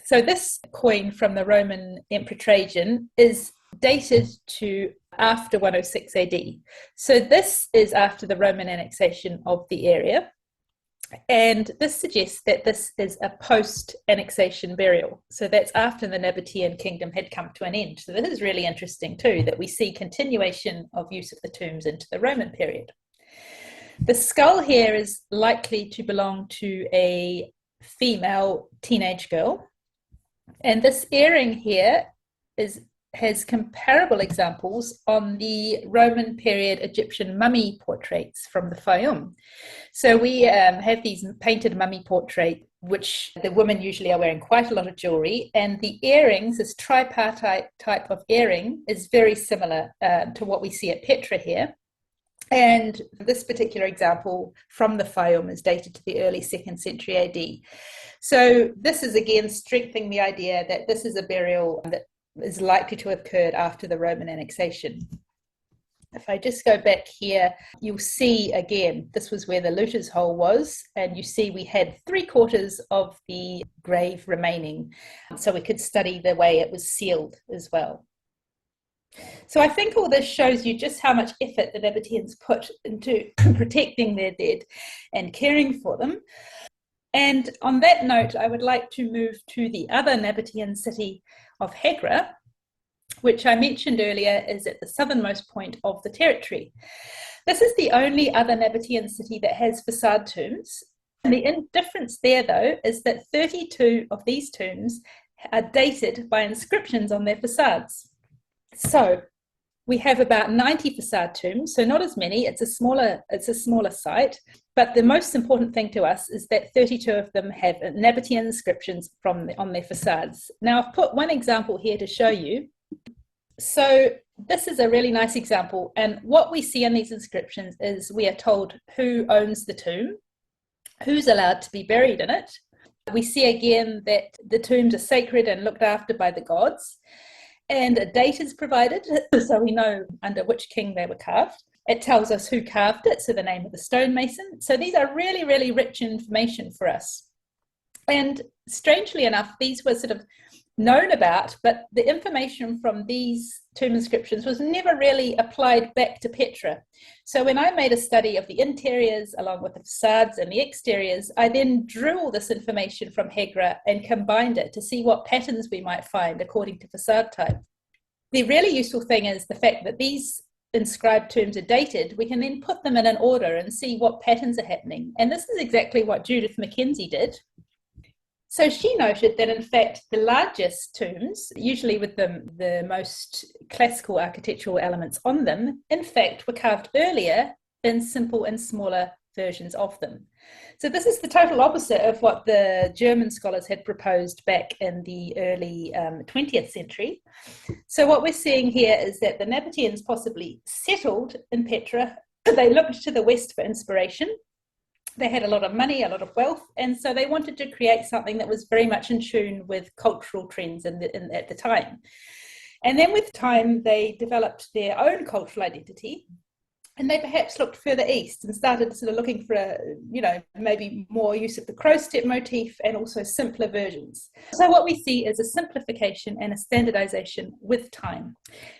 So this coin from the Roman Emperor Trajan is dated to after 106 AD. So this is after the Roman annexation of the area. And this suggests that this is a post-annexation burial. So that's after the Nabataean kingdom had come to an end. So this is really interesting too, that we see continuation of use of the tombs into the Roman period. The skull here is likely to belong to a female teenage girl. And this earring here has comparable examples on the Roman period Egyptian mummy portraits from the Fayum. So we have these painted mummy portraits, which the women usually are wearing quite a lot of jewelry, and the earrings, this tripartite type of earring, is very similar to what we see at Petra here. And this particular example from the Fayum is dated to the early 2nd century AD. So this is again strengthening the idea that this is a burial that is likely to have occurred after the Roman annexation. If I just go back here, you'll see again, this was where the looter's hole was, and you see we had 3/4 of the grave remaining, so we could study the way it was sealed as well. So I think all this shows you just how much effort the Nabataeans put into protecting their dead and caring for them. And on that note, I would like to move to the other Nabataean city of Hegra, which I mentioned earlier is at the southernmost point of the territory. This is the only other Nabataean city that has façade tombs. And the difference there, though, is that 32 of these tombs are dated by inscriptions on their façades. So we have about 90 façade tombs, so not as many. It's a smaller site. But the most important thing to us is that 32 of them have Nabataean inscriptions on their façades. Now, I've put one example here to show you. So this is a really nice example. And what we see in these inscriptions is we are told who owns the tomb, who's allowed to be buried in it. We see again that the tombs are sacred and looked after by the gods. And a date is provided, so we know under which king they were carved. It tells us who carved it, so the name of the stonemason. So these are really, really rich information for us. And strangely enough, these were sort of known about, but the information from these tomb inscriptions was never really applied back to Petra. So when I made a study of the interiors along with the facades and the exteriors, I then drew all this information from Hegra and combined it to see what patterns we might find according to facade type. The really useful thing is the fact that these inscribed tombs are dated. We can then put them in an order and see what patterns are happening. And this is exactly what Judith Mackenzie did. So she noted that, in fact, the largest tombs, usually with the most classical architectural elements on them, in fact, were carved earlier in simple and smaller versions of them. So this is the total opposite of what the German scholars had proposed back in the early 20th century. So what we're seeing here is that the Nabataeans possibly settled in Petra. They looked to the west for inspiration. They had a lot of money, a lot of wealth, and so they wanted to create something that was very much in tune with cultural trends at the time. And then with time, they developed their own cultural identity, and they perhaps looked further east and started sort of looking for, maybe more use of the crow step motif and also simpler versions. So what we see is a simplification and a standardization with time.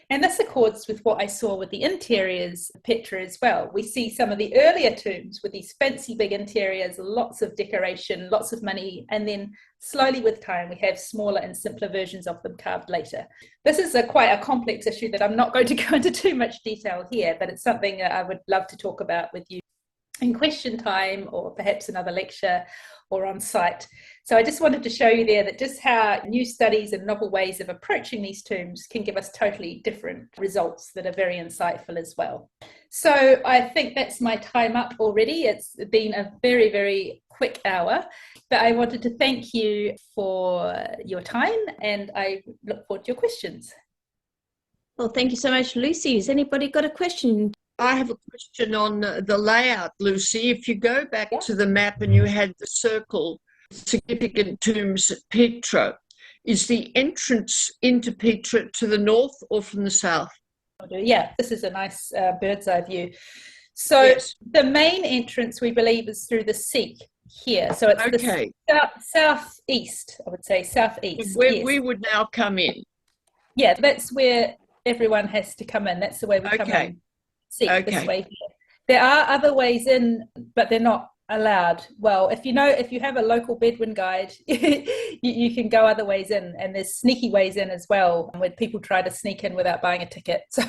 And this accords with what I saw with the interiors of Petra as well. We see some of the earlier tombs with these fancy big interiors, lots of decoration, lots of money, and then slowly with time we have smaller and simpler versions of them carved later. This is quite a complex issue that I'm not going to go into too much detail here, but it's something that I would love to talk about with you in question time or perhaps another lecture or on site. So I just wanted to show you there that just how new studies and novel ways of approaching these tombs can give us totally different results that are very insightful as well. So I think that's my time up already. It's been a very, very quick hour, but I wanted to thank you for your time and I look forward to your questions. Well, thank you so much, Lucy. Has anybody got a question? I have a question on the layout, Lucy. If you go back to the map and you had the circle, significant tombs at Petra, is the entrance into Petra to the north or from the south? Yeah, this is a nice bird's eye view. So the main entrance, we believe, is through the Seek here. So it's the southeast, I would say, southeast. Where we would now come in. Yeah, that's where everyone has to come in. That's the way we come in. Seek this way here. There are other ways in, but they're not allowed. Well, if you have a local Bedouin guide, you can go other ways in, and there's sneaky ways in as well, where people try to sneak in without buying a ticket. So,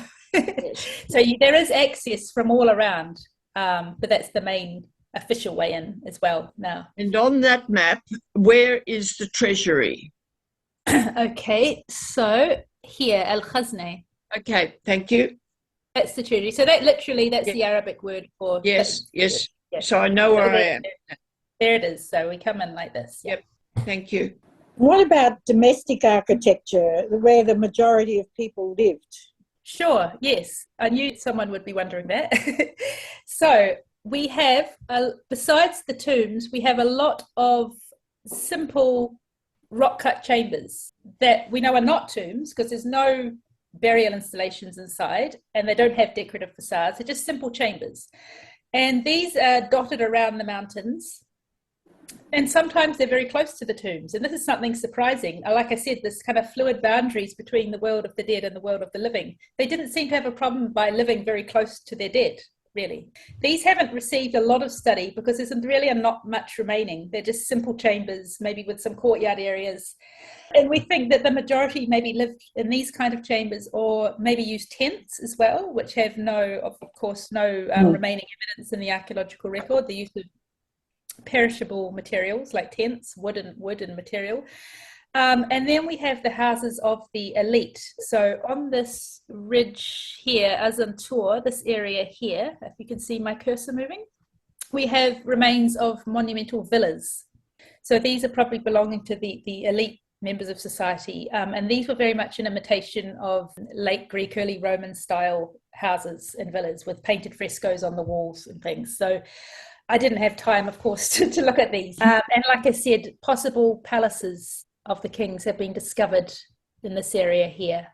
there is access from all around, but that's the main official way in as well now. And on that map, where is the treasury? Okay, so here, Al Khazne. Okay, thank you. That's the treasury. So that's the Arabic word for... Yes. So I know where I am. There it is. So we come in like this. Yep, thank you. What about domestic architecture, where the majority of people lived? Sure, yes. I knew someone would be wondering that. So we have, besides the tombs, we have a lot of simple rock-cut chambers that we know are not tombs because there's no burial installations inside and they don't have decorative facades. They're just simple chambers. And these are dotted around the mountains. And sometimes they're very close to the tombs. And this is something surprising. Like I said, this kind of fluid boundaries between the world of the dead and the world of the living. They didn't seem to have a problem by living very close to their dead, really. These haven't received a lot of study because there's really not much remaining. They're just simple chambers, maybe with some courtyard areas. And we think that the majority maybe lived in these kind of chambers or maybe used tents as well, which have no remaining evidence in the archaeological record, the use of perishable materials like tents, wood and material. And then we have the houses of the elite. So on this ridge here, Azantur, this area here, if you can see my cursor moving, we have remains of monumental villas. So these are probably belonging to the elite members of society. And these were very much an imitation of late Greek, early Roman style houses and villas with painted frescoes on the walls and things. So I didn't have time, of course, to look at these. And like I said, possible palaces of the kings have been discovered in this area here.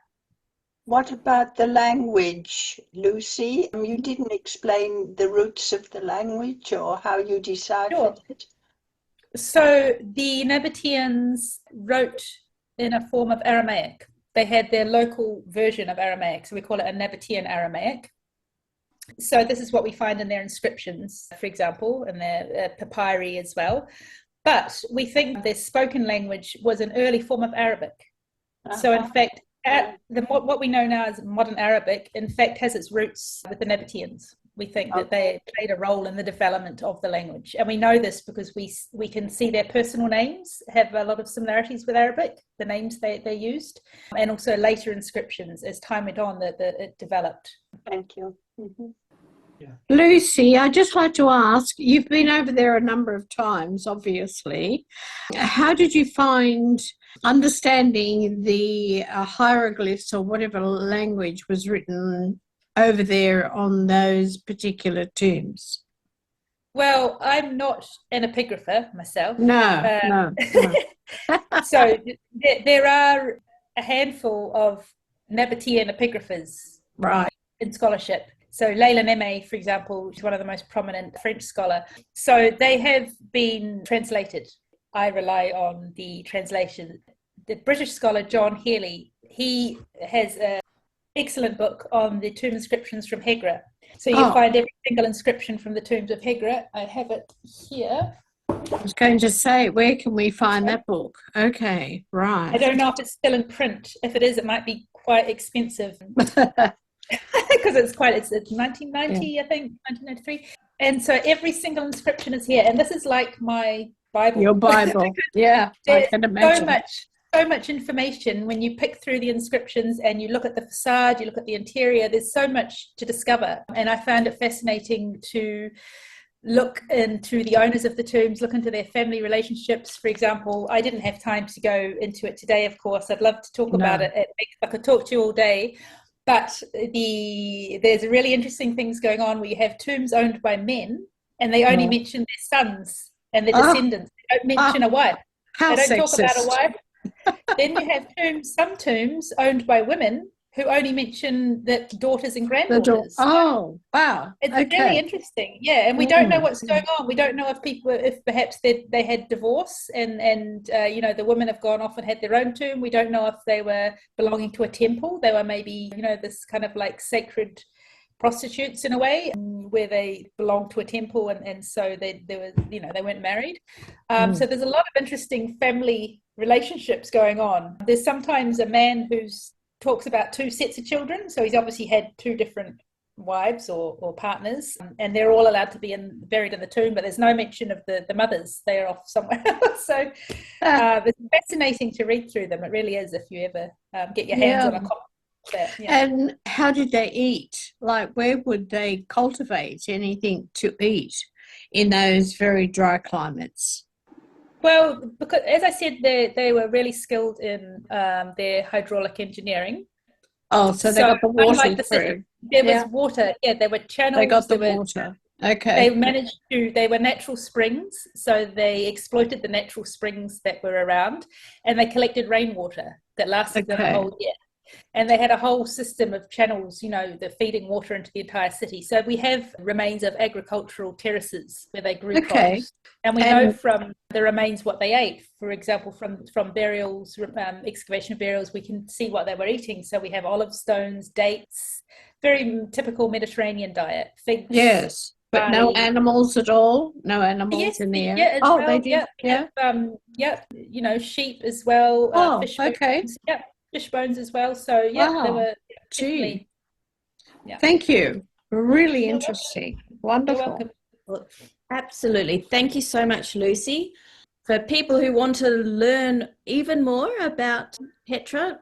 What about the language, Lucy? You didn't explain the roots of the language or how you deciphered it. So the Nabataeans wrote in a form of Aramaic. They had their local version of Aramaic, so we call it a Nabataean Aramaic. So this is what we find in their inscriptions, for example, and their papyri as well. But we think their spoken language was an early form of Arabic. So in fact, what we know now as modern Arabic, in fact, has its roots with the Nabataeans. We think that they played a role in the development of the language. And we know this because we can see their personal names have a lot of similarities with Arabic, the names they used, and also later inscriptions as time went on that it developed. Thank you. Mm-hmm. Yeah. Lucy, I'd just like to ask, you've been over there a number of times, obviously. How did you find understanding the hieroglyphs or whatever language was written over there on those particular tombs? Well, I'm not an epigrapher myself. No. So there are a handful of Nabataean epigraphers in scholarship. So Leila Neme, for example, is one of the most prominent French scholar. So they have been translated. I rely on the translation. The British scholar John Healy, he has an excellent book on the tomb inscriptions from Hegra. So you find every single inscription from the tombs of Hegra. I have it here. I was going to say, where can we find that book? Okay, right. I don't know if it's still in print. If it is, it might be quite expensive. Because it's 1990, I think, 1993. And so every single inscription is here. And this is like my Bible. Your Bible. Yeah, I can imagine. So much information when you pick through the inscriptions and you look at the facade, you look at the interior, there's so much to discover. And I found it fascinating to look into the owners of the tombs, look into their family relationships. For example, I didn't have time to go into it today, of course. I'd love to talk about it. I could talk to you all day. But there's really interesting things going on where you have tombs owned by men and they only mention their sons and their descendants. They don't mention a wife. How they don't sexist. Talk about a wife. Then you have some tombs owned by women who only mention that daughters and granddaughters. Oh, wow. It's really interesting. Yeah, and we don't know what's going on. We don't know if perhaps they had divorce and the women have gone off and had their own tomb. We don't know if they were belonging to a temple. They were maybe, this kind of like sacred prostitutes in a way, where they belonged to a temple and so they weren't married. So there's a lot of interesting family relationships going on. There's sometimes a man who talks about two sets of children, so he's obviously had two different wives or partners, and they're all allowed to be buried in the tomb, but there's no mention of the mothers. They're off somewhere else. So it's fascinating to read through them. It really is, if you ever get your hands on a copy. And how did they eat? Like, where would they cultivate anything to eat in those very dry climates? Well, because as I said, they were really skilled in their hydraulic engineering. Oh, so they got the water through. There was water. Yeah, there were channels. They got the water. Okay. They were natural springs, so they exploited the natural springs that were around, and they collected rainwater that lasted them a whole year. And they had a whole system of channels, the feeding water into the entire city. So we have remains of agricultural terraces where they grew crops. And we know from the remains what they ate. For example, from burials, excavation burials, we can see what they were eating. So we have olive stones, dates, very typical Mediterranean diet. Figs. Yes, but no animals at all? No animals in the area? Yeah, they did? Yeah. Sheep as well. Fish bones, yeah, fish bones as well. So, they were definitely... Yeah. Thank you. Really interesting. Wonderful. You're welcome. Well, absolutely. Thank you so much, Lucy. For people who want to learn even more about Petra,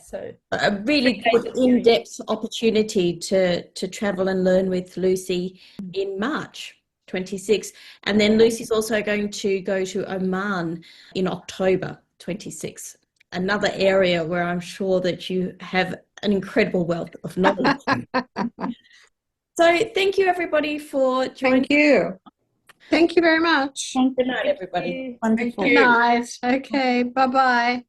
so a really good in-depth opportunity to travel and learn with Lucy in March 26. And then Lucy's also going to go to Oman in October 26. Another area where I'm sure that you have an incredible wealth of knowledge. So thank you, everybody, for joining. Thank you. Thank you very much. Good night, everybody. Wonderful. Good night. Okay, bye-bye.